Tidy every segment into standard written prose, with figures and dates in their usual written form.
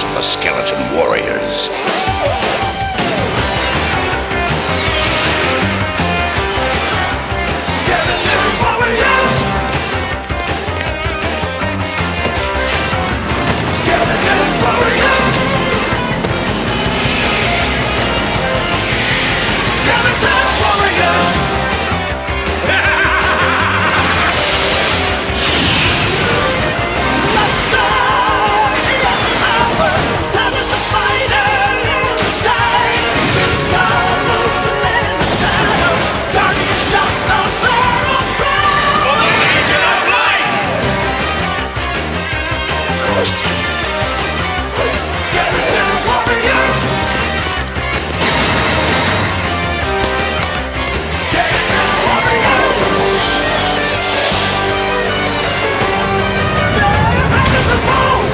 rise of the skeleton warriors. Skeleton warriors! Skeleton warriors! Skeleton warriors! Let's go! Here's the power! Time is the fighter in the sky! The star moves within the shadows. Guardian shouts the barrel cry! For the Legion of Light! Skeleton warriors! Skeleton warriors! They're back in the fold!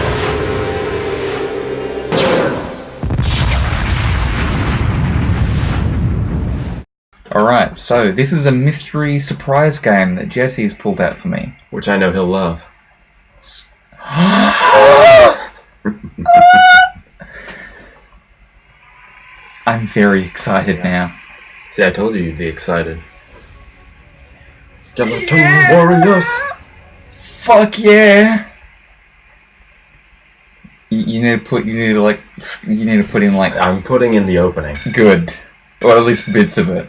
Alright, so this is a mystery surprise game that Jesse's pulled out for me. Which I know he'll love. I'm very excited now. See, I told you you'd be excited. Skeleton warriors! Fuck yeah! You need to put in like I'm putting in the opening. good, or at least bits of it.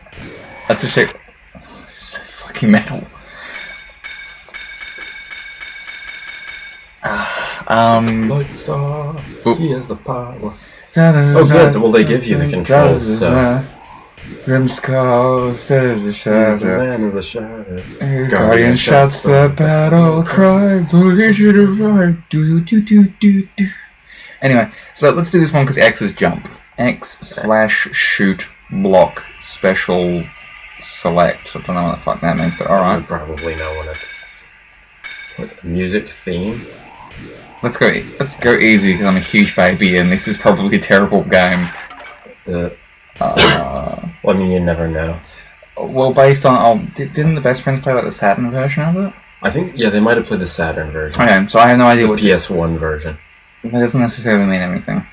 That's a shit. Oh, this is so fucking metal. Light star, Oop. he has the power. Oh good, well they give you the controls, so... Grimskull says the He's the shadow. man of the shadow. Guardian shouts the battle cry. The Legion of Light. Do do do do do. Anyway, so let's do this one because X is jump. X/shoot block special select. I don't know what the fuck that means, but You alright. probably know when it's a music theme. Let's go easy because I'm a huge baby and this is probably a terrible game. Well, I mean, you never know. Well, based on didn't the best friends play like the Saturn version of it? I think, yeah, they might have played the Saturn version. Okay, so I have no idea The what PS1 version. that doesn't necessarily mean anything.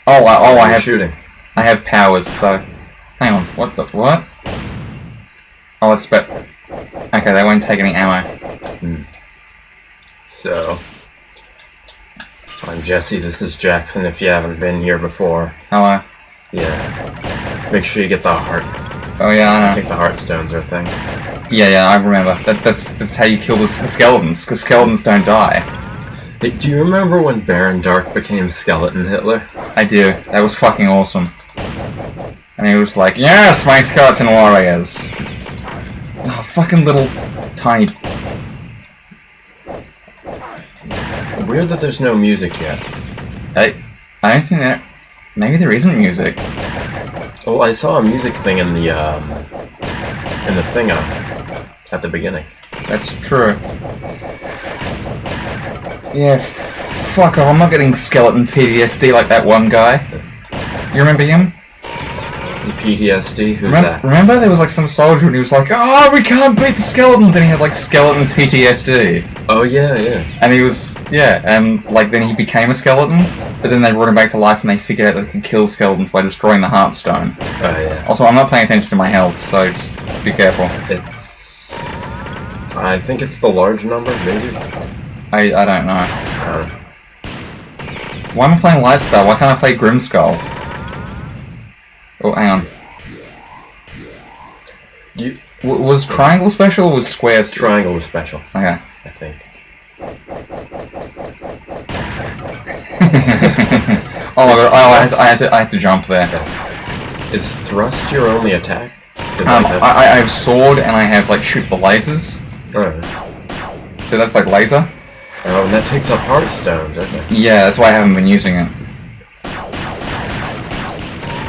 I have shooting. I have powers, so hang on. What? Oh, it's okay, they won't take any ammo. So, I'm Jesse, this is Jackson, if you haven't been here before. Hello. Yeah. Make sure you get the heart. Oh yeah, I I know. think the heart stones are a thing. Yeah, I remember. That's how you kill the skeletons, because skeletons don't die. Hey, do you remember when Baron Dark became Skeleton Hitler? I do. That was fucking awesome. And he was like, yes, my skeleton warriors. Oh, fucking little tiny. Weird that there's no music yet. I don't think that. Maybe there isn't music. Well, I saw a music thing in the thing at the beginning. That's true. Yeah, fuck off. I'm not getting skeleton PTSD like that one guy. You remember him? The PTSD? Who's that? Remember there was like some soldier and he was like, oh, we can't beat the skeletons, and he had like skeleton PTSD. Oh yeah. And he was, and like then he became a skeleton, but then they brought him back to life and they figured out they could kill skeletons by destroying the Heartstone. Oh yeah. Also, I'm not paying attention to my health, so just be careful. I think it's the large number, maybe? I don't know. Why am I playing Lightstar? Why can't I play Grimskull? Oh, hang on. Was Triangle special or was Square special? Triangle was special. Okay. I think. I have to jump there. Is thrust your only attack? I have sword and I have like shoot the lasers. Oh. So that's like laser. Oh, and that takes up Heartstones, okay. Yeah, that's why I haven't been using it.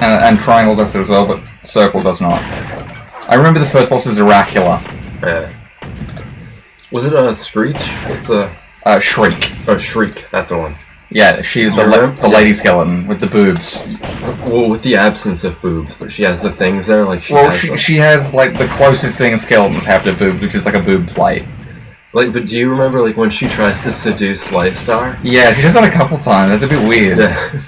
And Triangle does it as well, but Circle does not. I remember the first boss is Oracula. Was it a Screech? It's a... Shriek. Oh, Shriek, that's the one. Yeah, she's the lady skeleton with the boobs. Well, with the absence of boobs, but she has the things there, like she has like the closest thing skeletons have to boobs, which is like a boob plate. Like, but do you remember, like, when she tries to seduce Lightstar? Yeah, she does that a couple times. That's a bit weird. Yeah.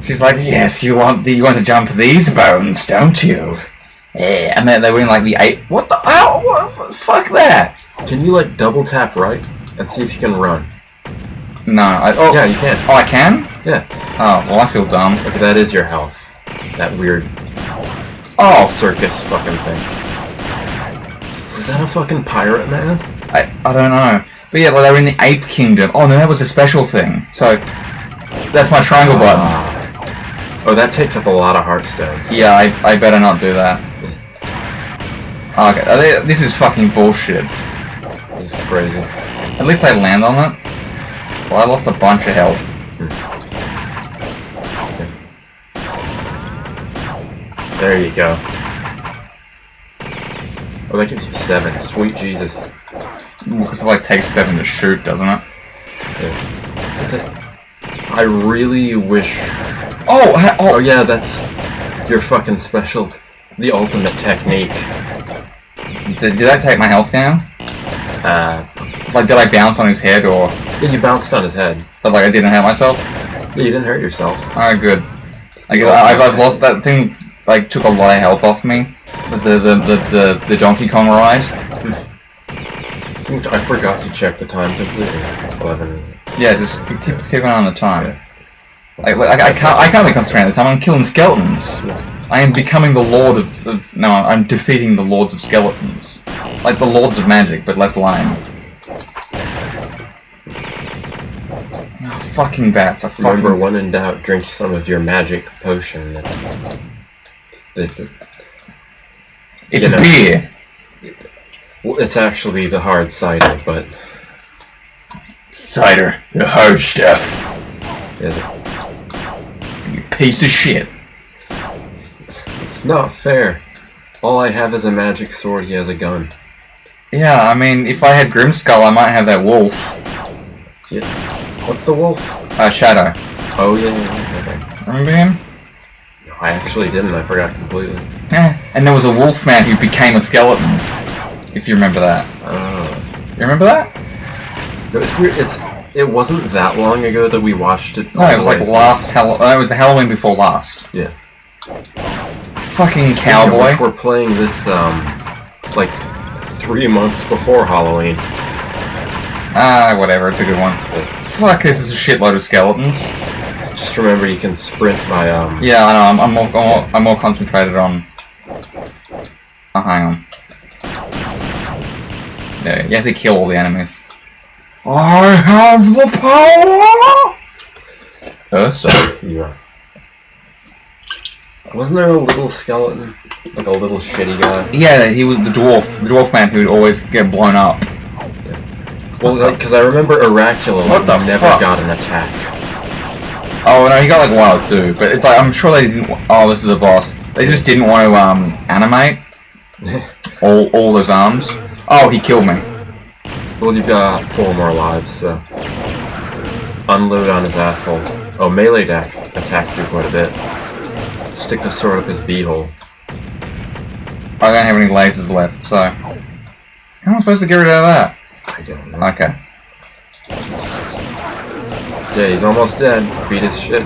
She's like, yes, you want to jump these bones, don't you? Yeah, and then they were in like the 8. What the? Ow! What? Fuck that! Can you, like, double tap right and see if you can run? No, Yeah, you can. Oh, I can? Yeah. Oh, well, I feel dumb. Okay, that is your health. That weird circus fucking thing. Was that a fucking pirate man? I don't know. But yeah, well, they were in the Ape Kingdom. Oh no, that was a special thing. So, that's my triangle button. Oh, that takes up a lot of heartstones. Yeah, I better not do that. Okay, this is fucking bullshit. This is crazy. At least I land on it. Well, I lost a bunch of health. There you go. Oh, that gives you 7. Sweet Jesus. Because it like takes 7 to shoot, doesn't it? Yeah. I really wish... Oh yeah, that's your fucking special... The ultimate technique. Did that take my health down? Like, did I bounce on his head, or... Yeah, you bounced on his head. But, like, I didn't hurt myself? Yeah, you didn't hurt yourself. Alright, good. Like, I've lost that thing, like, took a lot of health off me. The Donkey Kong ride. I forgot to check the time completely. 11... Yeah, just keep an eye on the time. I can't be concentrating on the time, I'm killing skeletons. I am becoming the lord of... No, I'm defeating the lords of skeletons. Like the lords of magic, but less lame. Oh, fucking bats, I fucking... Remember, when in doubt, drink some of your magic potion. It's a beer! Well, it's actually the hard cider, but... Cider, the hard stuff. Yeah, You piece of shit. it's not fair. All I have is a magic sword, he has a gun. Yeah, I mean, if I had Grimskull, I might have that wolf. Yeah. What's the wolf? Shadow. Oh, yeah. Okay. Remember him? No, I actually didn't. I forgot completely. And there was a wolf man who became a skeleton. If you remember that. You remember that? No, it's weird. It wasn't that long ago that we watched it. No, it was like it was the Halloween before last. Yeah. Fucking cowboy. We're playing this, like, 3 months before Halloween. Whatever, it's a good one. Fuck, this is a shitload of skeletons. Just remember, you can sprint by, Yeah, I know, I'm more concentrated on... Oh, hang on. Yeah, you have to kill all the enemies. I have the power! So. Yeah. Wasn't there a little skeleton? Like a little shitty guy? Yeah, he was the dwarf man who'd always get blown up. Yeah. Well, like, because I remember Oracula never got an attack. Oh no, he got like 1 or 2, but it's like, I'm sure they didn't... Oh, this is a boss. They just didn't want to, animate all those arms. Oh, he killed me. Well, you've got 4 more lives, so... Unload on his asshole. Oh, melee attacks you quite a bit. Stick the sword up his beehole. I don't have any lasers left, so... How am I supposed to get rid of that? I don't know. Okay. Yeah, he's almost dead. Beat his shit.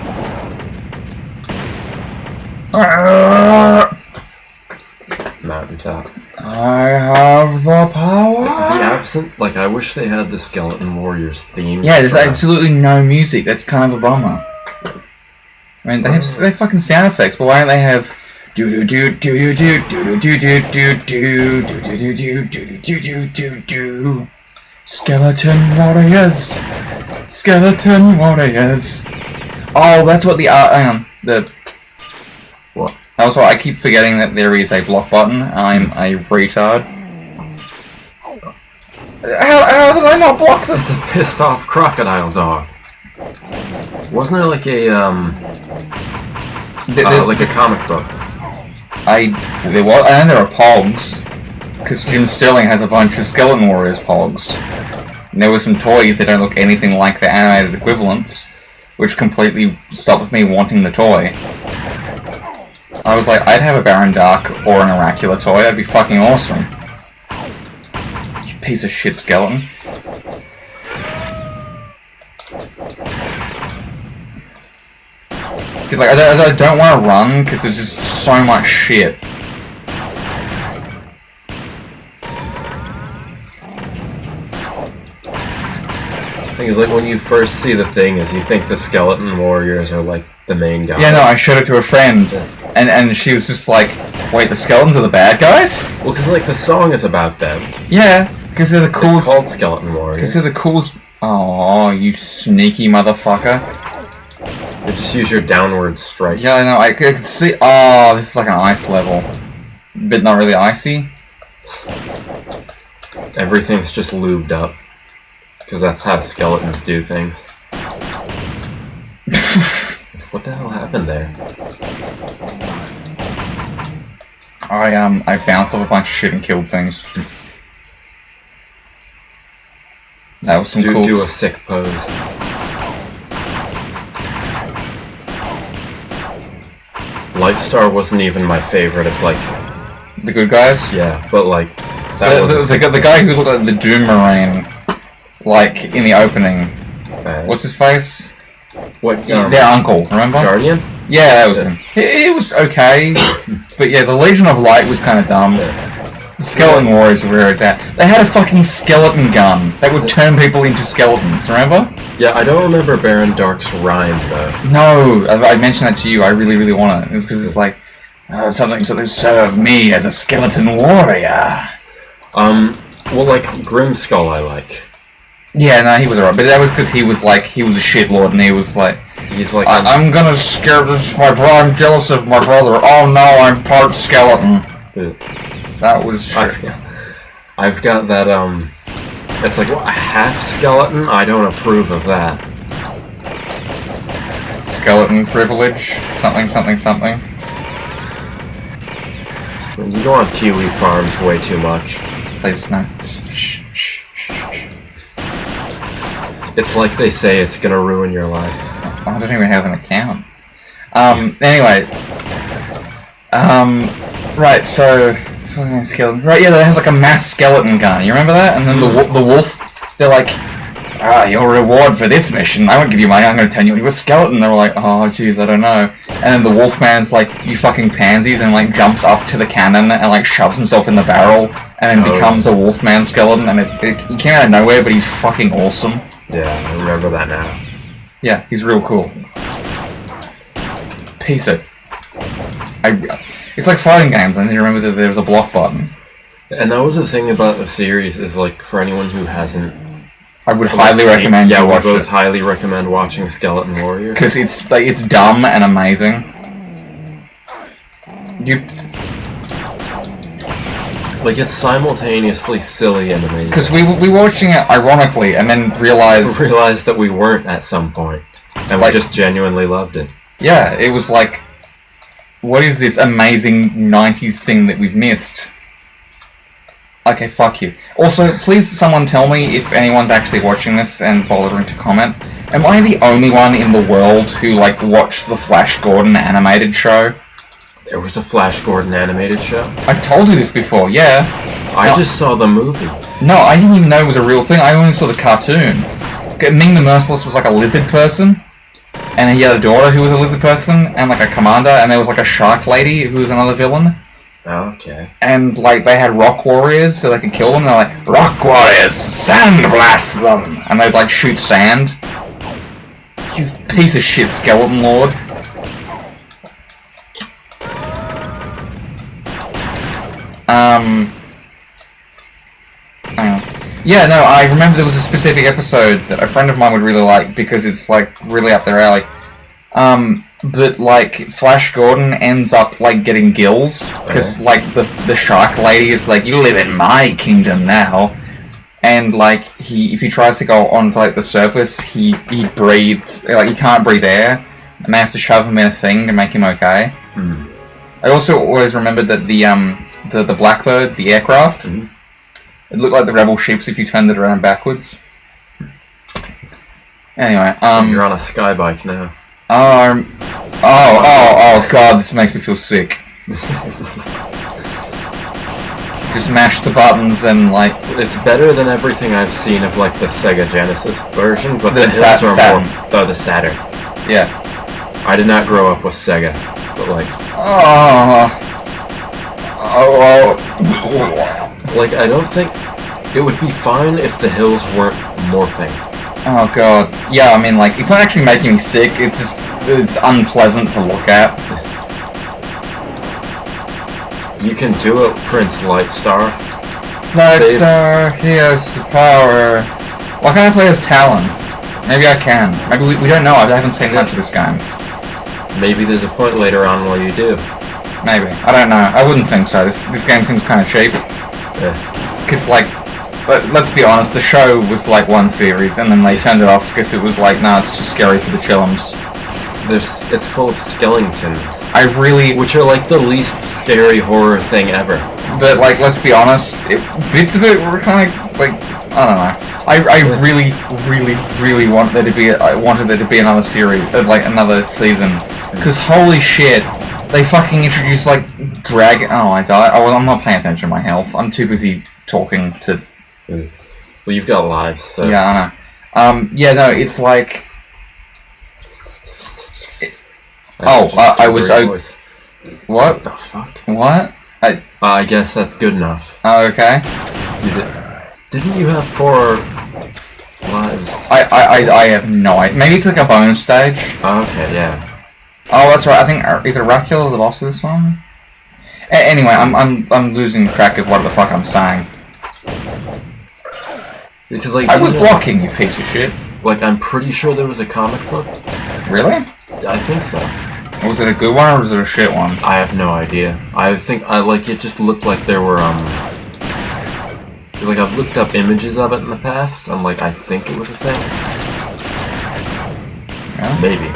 Mountaintop. I have the power! The absent... Like, I wish they had the Skeleton Warriors theme. Yeah, there's absolutely no music. That's kind of a bummer. I mean, they have fucking sound effects, but why don't they have do do do do do do do do do do do do do do do do do Skeleton Warriors, Skeleton Warriors. Oh, that's what the what? Also, I keep forgetting that there is a block button. I'm a retard. How did I not block them? It's a pissed off crocodile dog. Wasn't there like a like a comic book? There was, and there are pogs, because Jim Sterling has a bunch of Skeleton Warriors pogs. And there were some toys that don't look anything like the animated equivalents, which completely stopped me wanting the toy. I was like, I'd have a Baron Dark or an Oracula toy. That'd be fucking awesome. You Piece of shit skeleton. See, like, I don't want to run because there's just so much shit. The thing is, like, when you first see the thing, is you think the skeleton warriors are like the main guy. Yeah, no, I showed it to a friend, and she was just like, "Wait, the skeletons are the bad guys?" Well, because like the song is about them. Yeah, because they're the coolest. It's called Skeleton Warriors. Because they're the coolest. Oh, you sneaky motherfucker! You just use your downward strike. Yeah, I know. I could see. Oh, this is like an ice level, but not really icy. Everything's just lubed up, because that's how skeletons do things. What the hell happened there? I bounced off a bunch of shit and killed things. That was some cool. Do a sick pose. Lightstar wasn't even my favorite of like the good guys. Yeah, but like that was the guy who looked like the Doom Marine, like in the opening. What's his face? What? Their uncle, remember? Guardian? Yeah, that was him. It was okay, but yeah, the Legion of Light was kind of dumb. The Skeleton Warriors were where it's at. They had a fucking skeleton gun that would turn people into skeletons, remember? Yeah, I don't remember Baron Dark's rhyme, though. No, I mentioned that to you. I really, really want it. It's because it's like, something serve me as a skeleton warrior. Well, like, Grimskull I like. Yeah, no, he was alright, but that was because he was a shitlord, and he was like, he's like, I'm gonna scare this my brother. I'm jealous of my brother. Oh no, I'm part skeleton. That was shit. I've got that, it's like, what, a half skeleton? I don't approve of that. Skeleton privilege? Something, something, something. You go on Kiwi Farms way too much. Please, no. It's like they say it's gonna ruin your life. I don't even have an account. Anyway. Right, so... Skeleton. Right, yeah, they have like a mass skeleton gun. You remember that? And then the wolf, they're like, your reward for this mission, I won't give you money, I'm going to turn you into a skeleton. They're like, oh, jeez, I don't know. And then the wolfman's like, you fucking pansies, and like jumps up to the cannon and like shoves himself in the barrel and then becomes a wolfman skeleton. And he came out of nowhere, but he's fucking awesome. Yeah, I remember that now. Yeah, he's real cool. Piece it. It's like fighting games. I need to remember that there's a block button. And that was the thing about the series, is like, for anyone who hasn't... I would highly recommend you watch it. Yeah, we both highly recommend watching Skeleton Warriors. Because it's dumb and amazing. Like, it's simultaneously silly and amazing. Because we were watching it ironically, and then realized that we weren't at some point. And we just genuinely loved it. Yeah, it was like... What is this amazing 90s thing that we've missed? Okay, fuck you. Also, please someone tell me if anyone's actually watching this and bothering to comment. Am I the only one in the world who, like, watched the Flash Gordon animated show? There was a Flash Gordon animated show? I've told you this before, yeah. I just saw the movie. No, I didn't even know it was a real thing. I only saw the cartoon. Ming the Merciless was like a lizard person. And he had a daughter who was a lizard person, and like a commander, and there was like a shark lady who was another villain. Okay. And like they had rock warriors so they could kill them. They're like, rock warriors, sand blast them, and they'd like shoot sand. You piece of shit, skeleton lord. Yeah, no, I remember there was a specific episode that a friend of mine would really like because it's like really up their alley. But like Flash Gordon ends up like getting gills because like the shark lady is like, you live in my kingdom now, and like if he tries to go onto like the surface, he breathes like he can't breathe air, and they have to shove him in a thing to make him okay. I also always remembered that the Blackbird, the aircraft. It looked like the rebel ships if you turned it around backwards. Anyway, you're on a sky bike now. Oh god, this makes me feel sick. Just mash the buttons and like. It's better than everything I've seen of like the Sega Genesis version, but the hills are Saturn. more. Oh, the Saturn. Yeah. I did not grow up with Sega, but like. Like, I don't think it would be fine if the hills weren't morphing. Oh god. Yeah, I mean, like, it's not actually making me sick. It's just it's unpleasant to look at. You can do it, Prince Lightstar. Lightstar, he has the power. Why can't I play as Talon? Maybe I can. Maybe we don't know. I haven't seen much of this game. Maybe there's a point later on where you do. Maybe. I don't know. I wouldn't think so. This game seems kind of cheap. Yeah. Because, like, let's be honest, the show was like one series, and then they turned it off because it was like, nah, it's too scary for the chillums. It's full of skeletons. Which are like the least scary horror thing ever. But, like, let's be honest, bits of it were kind of, like, I don't know. I really wanted there to be another series, like, another season. Because, holy shit, they fucking introduced, like, dragon. Oh, I died. I'm not paying attention to my health. I'm too busy talking to. Well, you've got lives, so. Yeah, I know. Yeah, no, it's like. I was. What the fuck? What? I guess that's good enough. Oh, okay. Didn't you have 4 lives? I have no idea. Maybe it's like a bonus stage. Oh, okay, yeah. Oh, that's right. I think is it Dracula the boss of this one? Anyway, I'm losing track of what the fuck I'm saying. Because like I was blocking, you piece of shit. Like I'm pretty sure there was a comic book. Really? I think so. Was it a good one or was it a shit one? I have no idea. I think it just looked like there were like I've looked up images of it in the past. I'm like I think it was a thing. Yeah. Maybe.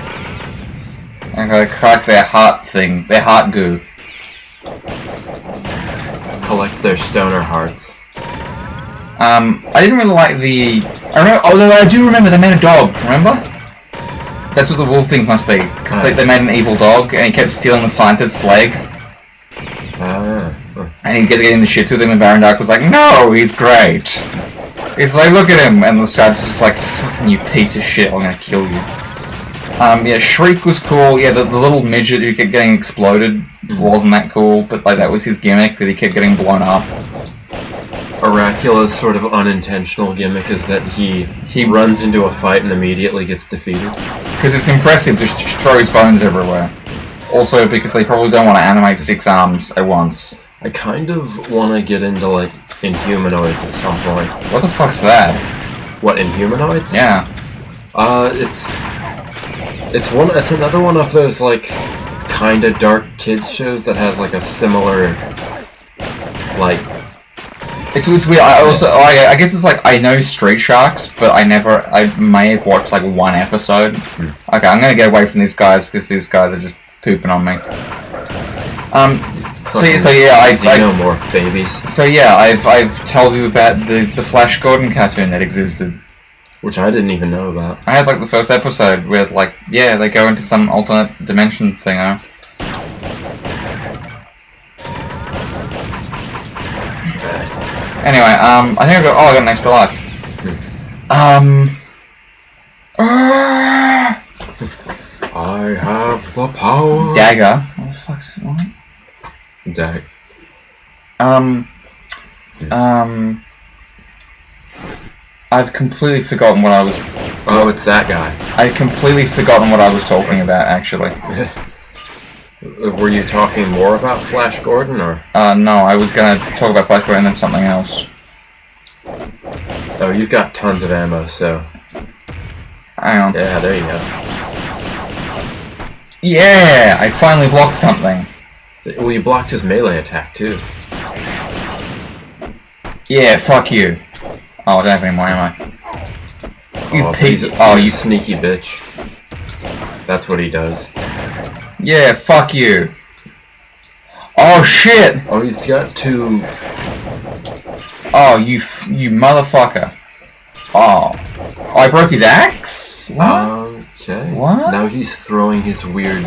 I gotta collect their heart thing, their heart goo. Collect their stoner hearts. I didn't really like although I do remember they made a dog, remember? That's what the wolf things must be, because they made an evil dog, and he kept stealing the scientist's leg. And he'd get getting the shits with him, and Baron Dark was like, no, he's great! He's like, look at him! And the scout's just like, fucking you piece of shit, I'm gonna kill you. Yeah, Shriek was cool, yeah, the little midget who kept getting exploded wasn't that cool, but like that was his gimmick, that he kept getting blown up. Oracula's sort of unintentional gimmick is that he runs into a fight and immediately gets defeated. Because it's impressive, just throws bones everywhere. Also because they probably don't want to animate 6 arms at once. I kind of want to get into like Inhumanoids at some point. What the fuck's that? What, Inhumanoids? Yeah. It's another one of those like kind of dark kids shows that has like a similar like. It's weird. I guess it's like I know Street Sharks, but I may have watched like 1 episode. Okay, I'm gonna get away from these guys because these guys are just pooping on me. Xenomorph babies. So yeah, I've told you about the Flash Gordon cartoon that existed. Which I didn't even know about. I had like the first episode where like, yeah, they go into some alternate dimension thingo. Anyway, I think I got an extra life. I have the power. Dagger. What the fuck's what? Dagger. I've completely forgotten what I was. Oh, it's that guy. I've completely forgotten what I was talking about, actually. Were you talking more about Flash Gordon, or? No, I was gonna talk about Flash Gordon and then something else. Oh, you've got tons of ammo, so. Hang on. Yeah, there you go. Yeah, I finally blocked something. Well, you blocked his melee attack too. Yeah, fuck you. Oh, I don't have any more ammo. You piece of you sneaky bitch. That's what he does. Yeah, fuck you. Oh shit! Oh, he's got 2. Oh, you motherfucker. Oh. I broke his axe? What? Okay. What? Now he's throwing his weird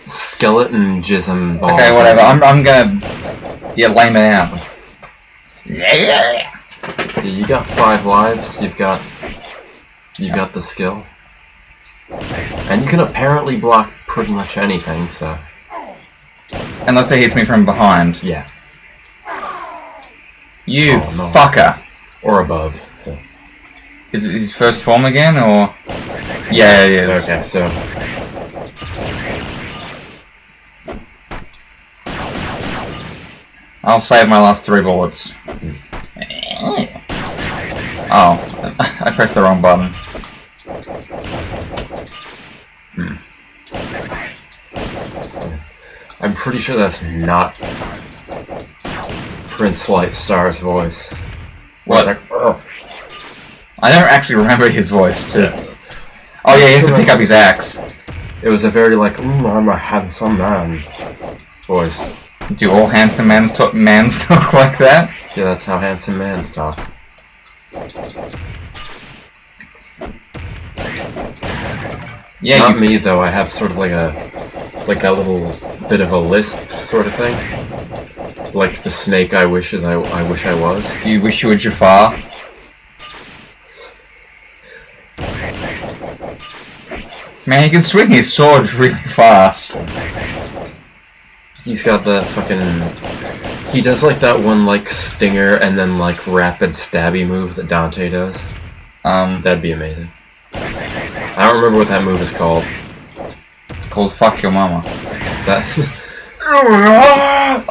skeleton jism balls. Okay, whatever. I'm gonna Yeah, lame it out. Yeah. You got 5 lives. You've got the skill, and you can apparently block pretty much anything. So unless it hits me from behind. yeah. You Oh, no. fucker. Or above. So. Is it his first form again, or? Yeah, it is. Okay, so I'll save my last 3 bullets. Oh, I pressed the wrong button. I'm pretty sure that's not Prince Lightstar's voice. What? Like, "Ugh." I don't actually remember his voice, too. Oh yeah, he has to pick up his axe. It was a very like, I'm a handsome man voice. Do all handsome mans talk like that? Yeah, that's how handsome mans talk. Yeah, Not me though. I have sort of like a little bit of a lisp sort of thing, like the snake I wish I was. You wish you were Jafar. Man, he can swing his sword really fast. He's got that fucking. He does like that one like stinger and then like rapid stabby move that Dante does. That'd be amazing. I don't remember what that move is called. Called "Fuck Your Mama." That. Oh,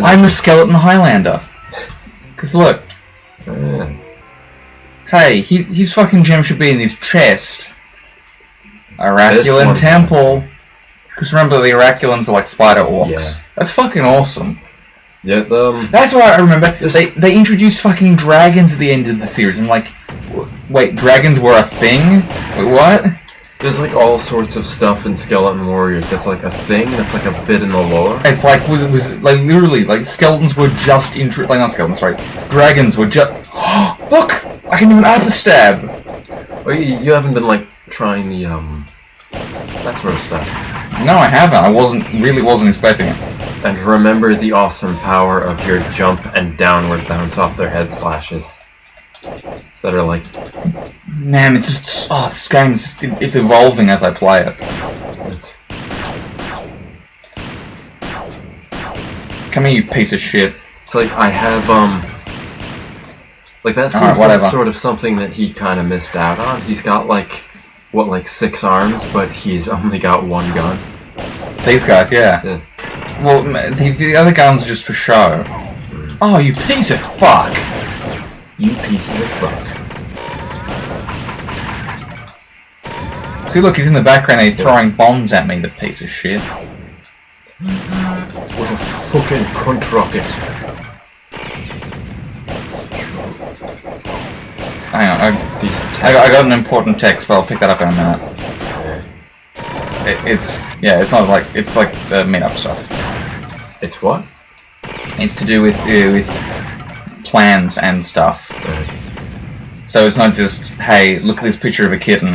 I'm the skeleton Highlander. Cause look, hey, his fucking gem should be in his chest. Oraculan Temple. Because remember, the Oraculans are like spider orcs. Yeah. That's fucking awesome. Yeah, That's why I remember. They introduced fucking dragons at the end of the series. I'm like, wait, dragons were a thing? Wait, what? There's like all sorts of stuff in Skeleton Warriors that's like a thing, that's like a bit in the lore. It's like, was like literally, like skeletons were just like not skeletons, sorry. Dragons were just, look! I can do an upper stab! Well, you haven't been like trying the, that sort of stuff. No, I haven't. I really wasn't expecting it. And remember the awesome power of your jump and downward bounce off their head slashes. That are like... Man, it's just... Oh, this game is just... It's evolving as I play it. Come here, you piece of shit. It's like, I have, like, that seems like sort of something that he kind of missed out on. He's got, like, what, like 6 arms, but he's only got 1 gun. These guys, yeah. Well, the other guns are just for show. Oh, you piece of fuck! You pieces of fuck. See, look, he's in the background and he's throwing bombs at me, the piece of shit. What a fucking cunt rocket. Hang on, I got an important text, but I'll pick that up in a minute. It's not like, it's like the meetup stuff. It's what? It's to do with plans and stuff. So it's not just, hey, look at this picture of a kitten.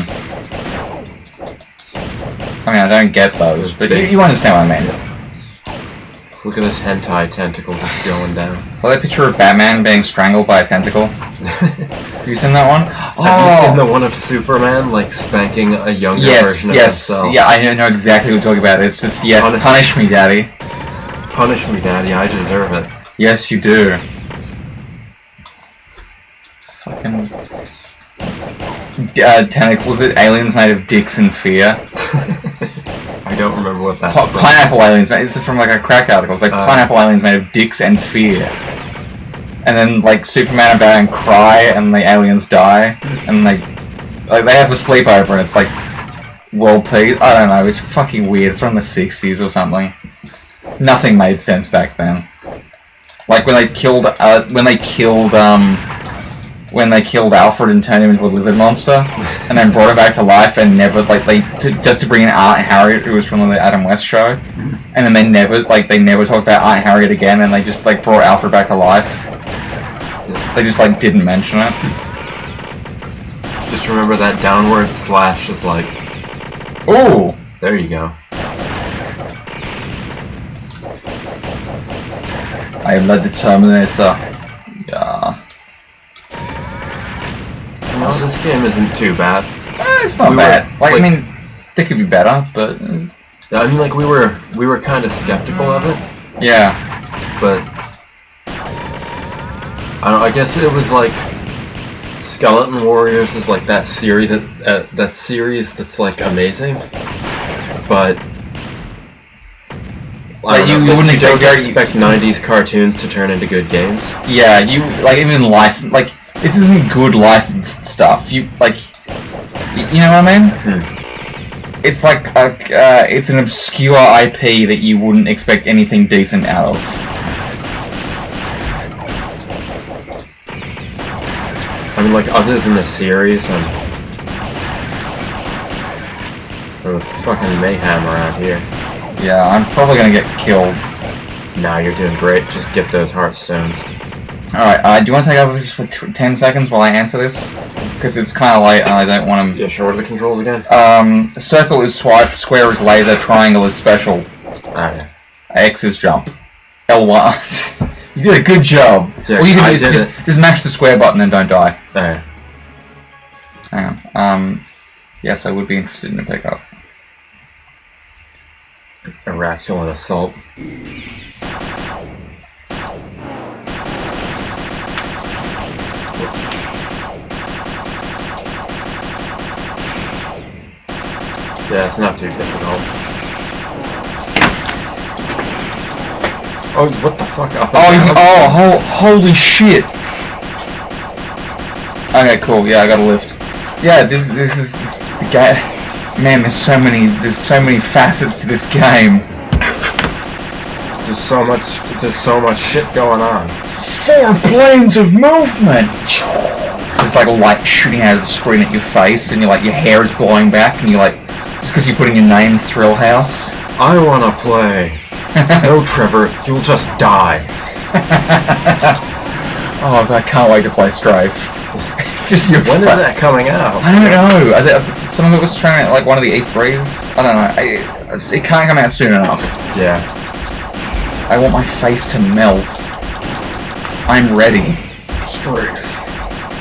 I mean, I don't get those, but you understand what I mean. Look at this hentai tentacle just going down. So that picture of Batman being strangled by a tentacle. Have you seen that one? Have you seen the one of Superman, like, spanking a younger version of himself? Yeah, I know exactly what you're talking about. It's just, yes, punish me, Daddy. Punish me, Daddy, I deserve it. Yes, you do. Fucking... tentacles, it aliens made of dicks and fear. I don't remember what that's from. Pineapple aliens, it's from like a crack article. It's like pineapple aliens made of dicks and fear. And then like Superman and Batman cry and the aliens die. And like they have a sleepover and it's like world peace. I don't know, it's fucking weird. It's from the 60s or something. Nothing made sense back then. Like when they killed Alfred and turned him into a lizard monster, and then brought him back to life, and never just to bring in Aunt Harriet, who was from the Adam West show, and then they never talked about Aunt Harriet again, and they just like brought Alfred back to life. They just like didn't mention it. Just remember that downward slash is like, ooh, there you go. I led the Terminator. Yeah. No, this game isn't too bad. It's not bad. Like, I mean, they could be better, but... Yeah, I mean, like, we were kind of skeptical of it. Yeah. But... I don't know, I guess it was like... Skeleton Warriors is like that series that series that's like amazing. But... you wouldn't expect 90s cartoons to turn into good games. Yeah, you like even license like this isn't good licensed stuff. You like, you know what I mean? It's like it's an obscure IP that you wouldn't expect anything decent out of. I mean, like other than the series, so it's fucking mayhem around here. Yeah, I'm probably gonna get killed. Nah, you're doing great. Just get those heartstones. Alright, do you want to take over just for 10 seconds while I answer this? Because it's kind of late and I don't want to... Yeah, sure. What are the controls again? Circle is swipe, square is laser, triangle is special. Alright. X is jump. L1... You did a good job. Yeah, all you can do is just mash the square button and don't die. Alright. Hang on. Yes, I would be interested in a pickup. Irrational assault. Yeah, it's not too difficult. Oh, what the fuck? Holy shit! Okay, cool. Yeah, I got a lift. Yeah, this is the guy. Man, there's so many facets to this game. There's so much shit going on. 4 planes of movement. There's like a light shooting out of the screen at your face, and your hair is blowing back, and you're like, just because you put in your name, Thrill House. I wanna play. No, Trevor, you'll just die. Oh, I can't wait to play Strafe. When is that coming out? I don't know. Some of it was trying to, like, one of the E3s. I don't know. It can't come out soon enough. Yeah. I want my face to melt. I'm ready. Strafe.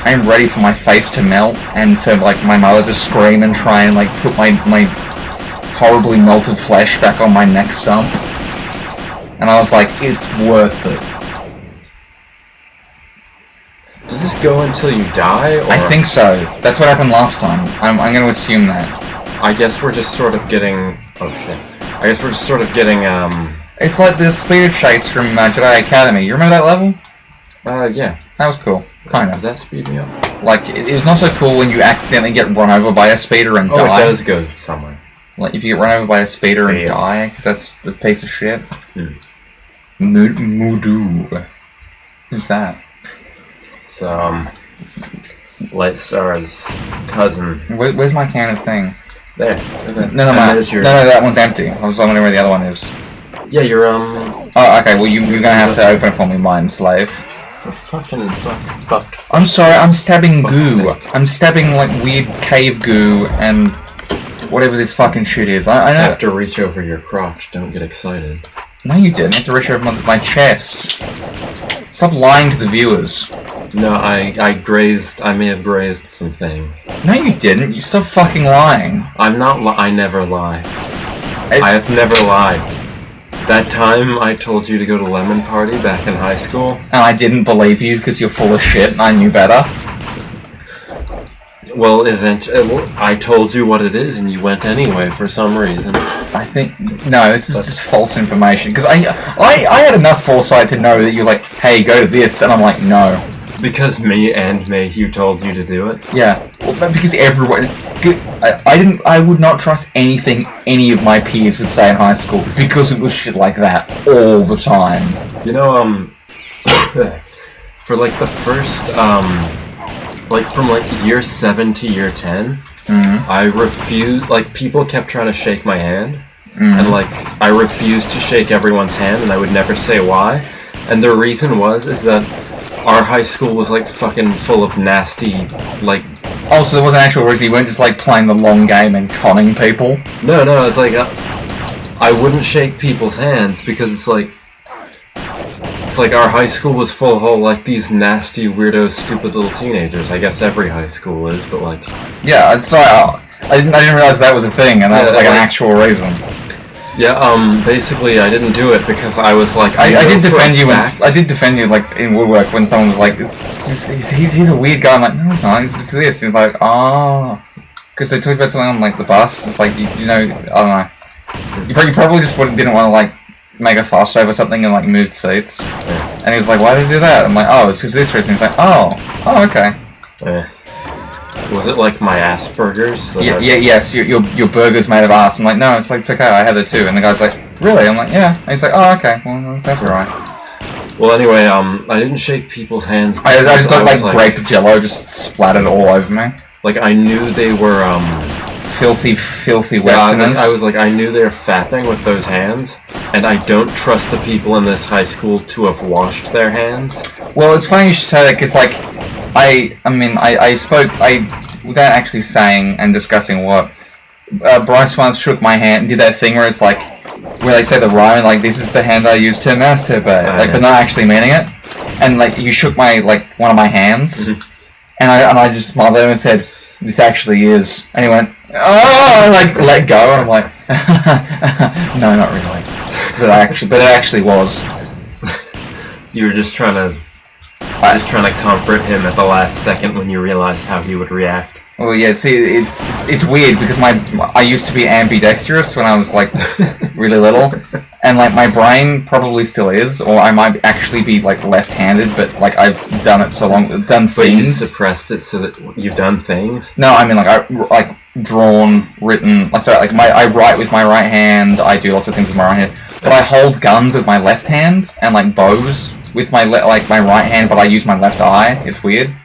I'm ready for my face to melt and for, like, my mother to scream and try and, like, put my horribly melted flesh back on my neck stump. And I was like, it's worth it. Does this go until you die, or...? I think so. That's what happened last time. I'm going to assume that. I guess we're just sort of getting... Oh, shit. I guess we're just sort of getting, It's like the speeder chase from Jedi Academy. You remember that level? Yeah. That was cool. Kind of. Does that speed me up? Like, it was not so cool when you accidentally get run over by a speeder and die. Oh, it does go somewhere. Like, if you get run over by a speeder and die, because that's a piece of shit. Mudu. Who's that? It's, Light Star's cousin. Where's my can of thing? There. No, that one's empty. I was wondering where the other one is. Yeah, you're, Oh, okay, well, you're gonna have to open it for me, Mind Slave. For fucking fuck. I'm sorry, I'm stabbing goo. I'm stabbing, like, weird cave goo and whatever this fucking shit is. I know. Have to reach over your crotch, don't get excited. No, you didn't. I have to reach over my chest. Stop lying to the viewers. No, I may have grazed some things. No, you didn't. You stop fucking lying. I'm not I never lie. I have never lied. That time I told you to go to Lemon Party back in high school. And I didn't believe you because you're full of shit and I knew better. Well, eventually, I told you what it is and you went anyway for some reason. I think... No, this is just false information. Because I had enough foresight to know that you're like, hey, go to this, and I'm like, no. Because me and Mayhew told you to do it? Yeah. Well, because everyone... I would not trust anything any of my peers would say in high school because it was shit like that all the time. You know, for like the first, like from like year 7 to year 10, I refused, like people kept trying to shake my hand, and like I refused to shake everyone's hand and I would never say why. And the reason is that our high school was like fucking full of nasty, like... Oh, so there wasn't actual reason, you weren't just like playing the long game and conning people? No, it's like, I wouldn't shake people's hands because it's like it's like our high school was full of all, like, these nasty, weirdo, stupid little teenagers. I guess every high school is, but, like... Yeah, sorry, I didn't realize that was a thing, and that was, like, an actual reason. Yeah, basically, I didn't do it because I was like... I did defend you, I did defend you, like, in woodwork when someone was like, he's a weird guy. I'm like, no, he's not, he's just this. And he's like, oh... Because they talked about something on, like, the bus. It's like, you know, I don't know. You probably just didn't want to, like, make a fuss over something and, like, moved seats. Yeah. And he was like, why did you do that? I'm like, oh, it's because this reason. He's like, oh, okay. Yeah. Was it like my Asperger's? Yes, your burger's made of ass. I'm like, no, it's okay, I had it too. And the guy's like, really? I'm like, yeah. And he's like, oh, okay, well, that's alright. Well, anyway, I didn't shake people's hands. I just got, like, grape jello just splattered all over me. Like, I knew they were, filthy Westerners. I was like, I knew they were fapping with those hands, and I don't trust the people in this high school to have washed their hands. Well, it's funny you should say that, because, like, I spoke, without actually saying and discussing what, Bryce once shook my hand, did that thing where it's like, where they say the rhyme, like, this is the hand I use to masturbate, but not actually meaning it. And, like, you shook my, like, one of my hands, and I just smiled at him and said, this actually is. And he went, oh, like, let go. And I'm like, no, not really. But it actually was. You were just trying to comfort him at the last second when you realized how he would react. Well, yeah. See, it's weird because I used to be ambidextrous when I was like really little, and like my brain probably still is, or I might actually be like left-handed, but like I've done it so long, done things. But you suppressed it so that you've done things. No, I mean like drawn, written. Like sorry, like I write with my right hand. I do lots of things with my right hand, but I hold guns with my left hand and like bows with my my right hand, but I use my left eye. It's weird.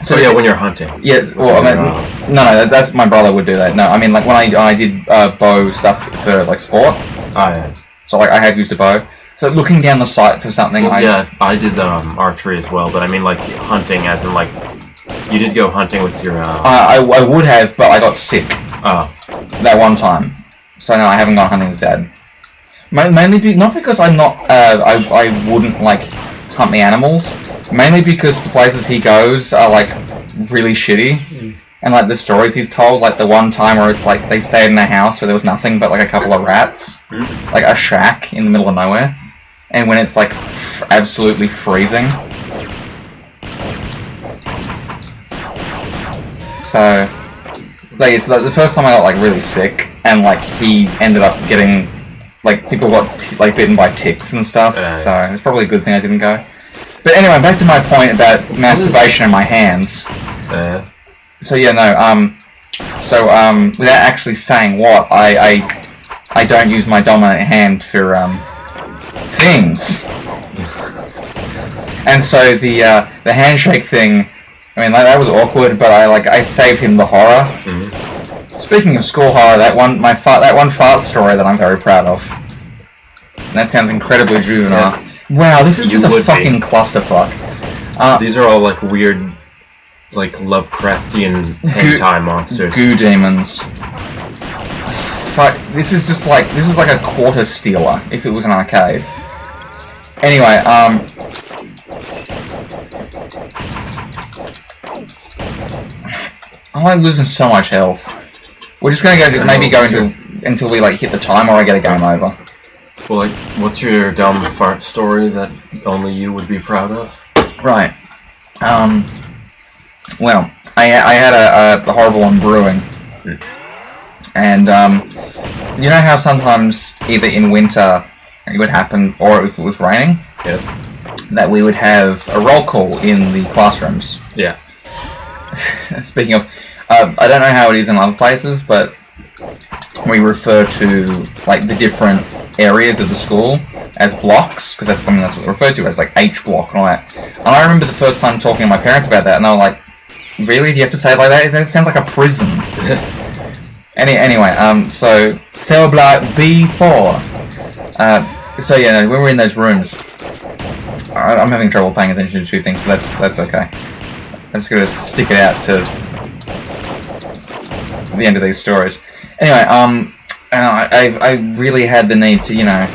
So yeah, when you're hunting. Yes, well, I mean, no, that's my brother would do that. No, I mean, like when I did bow stuff for like sport. Oh yeah. So like I have used a bow. So looking down the sights or something. Well, yeah, I did archery as well, but I mean like hunting, as in like you did go hunting with your. I would have, but I got sick. Oh. That one time. So no, I haven't gone hunting with Dad. Mainly not because I'm not. I wouldn't like hunt the animals. Mainly because the places he goes are like really shitty, and like the stories he's told, like the one time where it's like they stayed in a house where there was nothing but like a couple of rats, like a shack in the middle of nowhere, and when it's like absolutely freezing. So, like it's like the first time I got like really sick, and like he ended up getting like people got like bitten by ticks and stuff. So it's probably a good thing I didn't go. But anyway, back to my point about masturbation in my hands. So yeah, no. Without actually saying what, I don't use my dominant hand for things. And so the handshake thing, I mean that was awkward, but I saved him the horror. Speaking of school horror, that one fart story that I'm very proud of. And that sounds incredibly juvenile. Wow, this is just a fucking clusterfuck. These are all like weird, like Lovecraftian hentai monsters. Goo demons. Fuck, this is like a quarter stealer if it was an arcade. Anyway, I'm like losing so much health. We're just gonna go until we like hit the time, or I get a game over. Well, like, what's your dumb fart story that only you would be proud of? Right. Well, I had a horrible one brewing. And, you know how sometimes, either in winter, it would happen, or if it was raining? Yeah. That we would have a roll call in the classrooms. Yeah. Speaking of, I don't know how it is in other places, but we refer to, like, the different areas of the school as blocks, because that's something that's what we refer to as, like, H block and all that. And I remember the first time talking to my parents about that, and they were like, really? Do you have to say it like that? It sounds like a prison. Anyway, so, cell block B4. So, yeah, when we're in those rooms, I'm having trouble paying attention to two things, but that's okay. I'm just going to stick it out to the end of these stories. Anyway, I really had the need to, you know,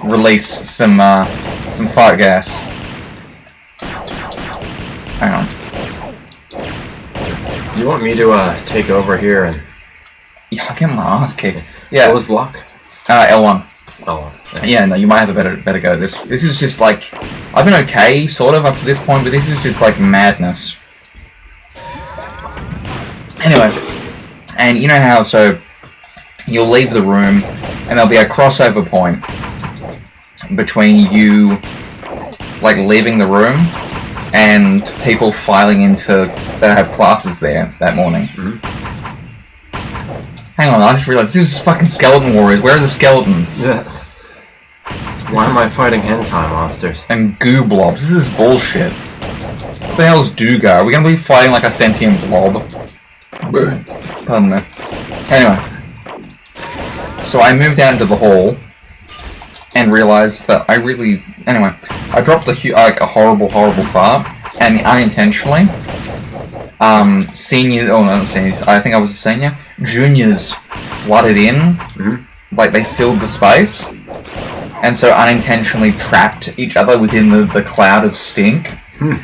release some fart gas. Hang on. You want me to take over here and? Yeah, I'll get my ass kicked. Yeah. What was block? L1. Oh. Yeah, no, you might have a better go at this. This is just like, I've been okay, sort of, up to this point, but this is just like madness. Anyway, and you know how, so, you'll leave the room, and there'll be a crossover point between you, like, leaving the room, and people filing into, that have classes there that morning. Mm-hmm. Hang on, I just realized, this is fucking Skeleton Warriors, where are the skeletons? Yeah. Why am I fighting hentai monsters? And goo blobs, this is bullshit. What the hell is Duga? Are we gonna be fighting like a sentient blob? Pardon me. Anyway. So I moved out into the hall, and realized that I really... Anyway, I dropped a horrible fart, and unintentionally, seniors... Oh, no, not seniors. I think I was a senior. Juniors flooded in. Mm-hmm. Like, they filled the space. And so unintentionally trapped each other within the cloud of stink.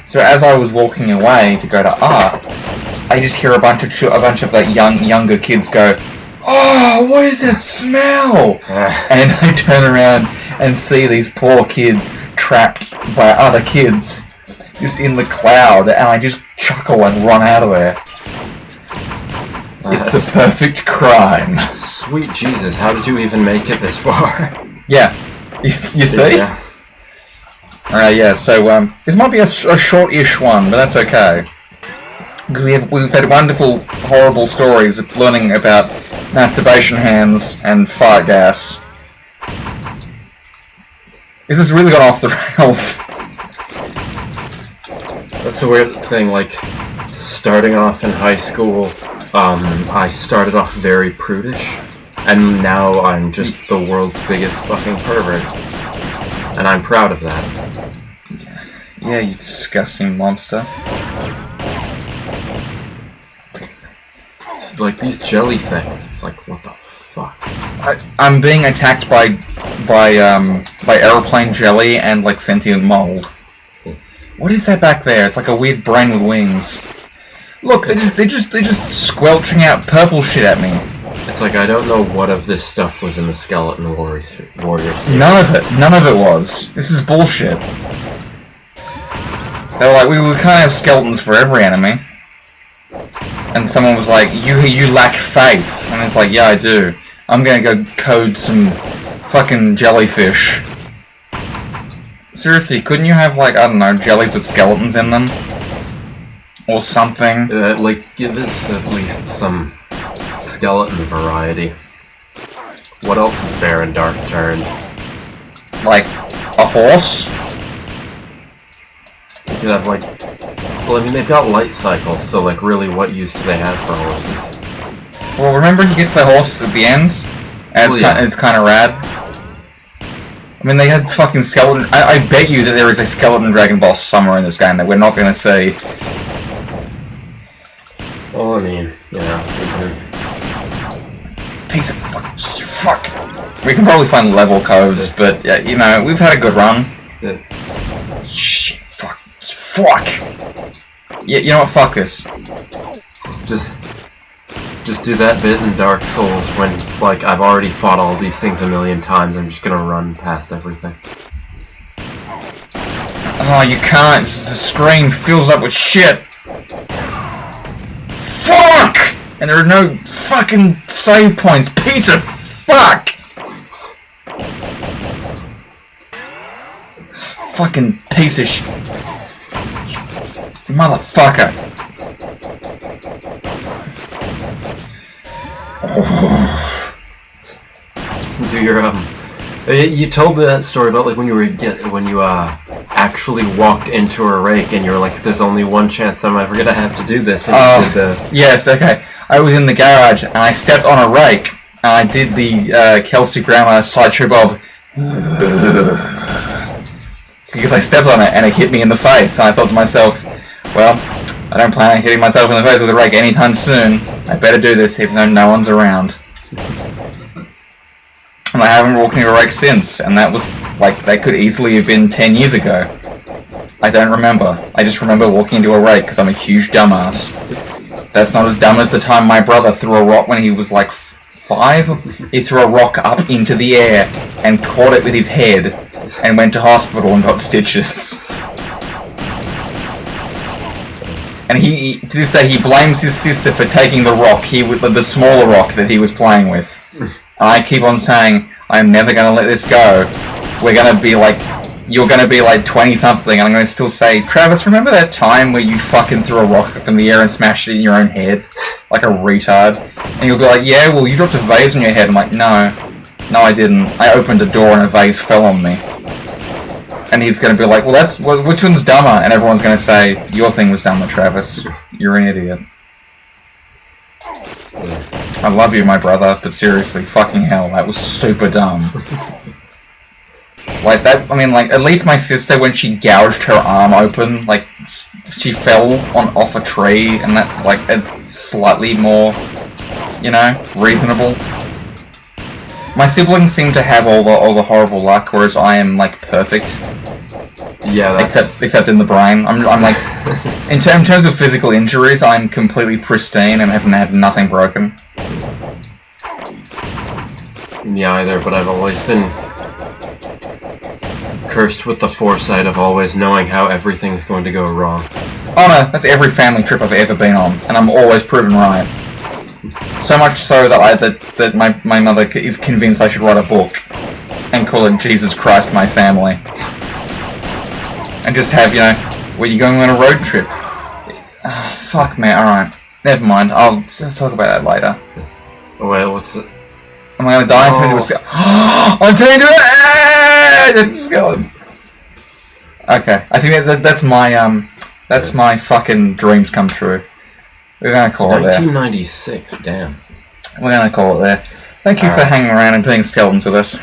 So as I was walking away to go to art, I just hear a bunch of like younger kids go, "Oh, what is that smell?" And I turn around and see these poor kids trapped by other kids just in the cloud, and I just chuckle and run out of there. It's the perfect crime. Sweet Jesus, how did you even make it this far? Yeah, you see? Yeah. Yeah, so this might be a short-ish one, but that's okay. We've had wonderful, horrible stories of learning about masturbation hands and fart gas. This has really gone off the rails. That's the weird thing, like, starting off in high school, I started off very prudish, and now I'm just the world's biggest fucking pervert. And I'm proud of that. Yeah, you disgusting monster. Like, these jelly things, it's like, what the fuck? I'm being attacked by aeroplane jelly and, like, sentient mold. What is that back there? It's like a weird brain with wings. Look, they're just squelching out purple shit at me. It's like, I don't know what of this stuff was in the Skeleton Warriors series. None of it was. This is bullshit. They were like, we can't have skeletons for every enemy. And someone was like, you lack faith. And it's like, yeah, I do. I'm gonna go code some fucking jellyfish. Seriously, couldn't you have, like, I don't know, jellies with skeletons in them? Or something? Like, give us at least some skeleton variety. What else is bare and dark turned? Like, a horse? You could have, like... Well, I mean, they've got light cycles, so, like, really, what use do they have for horses? Well, remember he gets the horse at the end? And it's kind of rad. I mean, they had fucking skeleton... I bet you that there is a skeleton dragon boss somewhere in this game that we're not going to see. Well, I mean, you know, piece of fuck. We can probably find level codes, but you know, we've had a good run. Yeah. Shit, fuck. Yeah, you know what? Fuck this. Just do that bit in Dark Souls when it's like, I've already fought all these things a million times, I'm just gonna run past everything. Oh, you can't. The screen fills up with shit. Fuck! And there are no fucking save points. Piece of fuck! Fucking piece of shit. Motherfucker. Do your you told me that story about like when you actually walked into a rake and you were like, "There's only one chance I'm ever gonna have to do this." And you did yes, okay. I was in the garage and I stepped on a rake and I did the Kelsey Grammer Sideshow Bob because I stepped on it and it hit me in the face. And I thought to myself, well, I don't plan on hitting myself in the face with a rake anytime soon. I better do this even though no one's around. And I haven't walked into a rake since, and that was, like, that could easily have been 10 years ago. I don't remember. I just remember walking into a rake because I'm a huge dumbass. That's not as dumb as the time my brother threw a rock when he was like 5. He threw a rock up into the air and caught it with his head and went to hospital and got stitches. And he to this day, he blames his sister for taking the rock, the smaller rock that he was playing with. And I keep on saying, I'm never going to let this go. We're going to be like, you're going to be like 20-something, and I'm going to still say, Travis, remember that time where you fucking threw a rock up in the air and smashed it in your own head? Like a retard. And you'll be like, yeah, well, you dropped a vase on your head. I'm like, no, I didn't. I opened a door and a vase fell on me. And he's going to be like, well, which one's dumber? And everyone's going to say, your thing was dumber, Travis. You're an idiot. I love you, my brother, but seriously, fucking hell, that was super dumb. Like, that, I mean, like, at least my sister, when she gouged her arm open, like, she fell off a tree, and that, like, it's slightly more, you know, reasonable. My siblings seem to have all the horrible luck, whereas I am, like, perfect. Yeah, that's... Except in the brain. I'm like, in terms of physical injuries, I'm completely pristine and haven't had nothing broken. Me either, but I've always been cursed with the foresight of always knowing how everything's going to go wrong. Oh no, that's every family trip I've ever been on, and I'm always proven right. So much so that my mother is convinced I should write a book and call it Jesus Christ My Family. And just have, you know, where you're going on a road trip. Oh, fuck man, alright. Never mind, I'll talk about that later. Oh wait, what's it? Am I gonna die and turn into a skeleton? I'm turning into a skeleton! Okay, I think that's my fucking dreams come true. We're gonna call it there. 1996, damn. We're gonna call it there. Thank you for hanging around and being skeletons with us.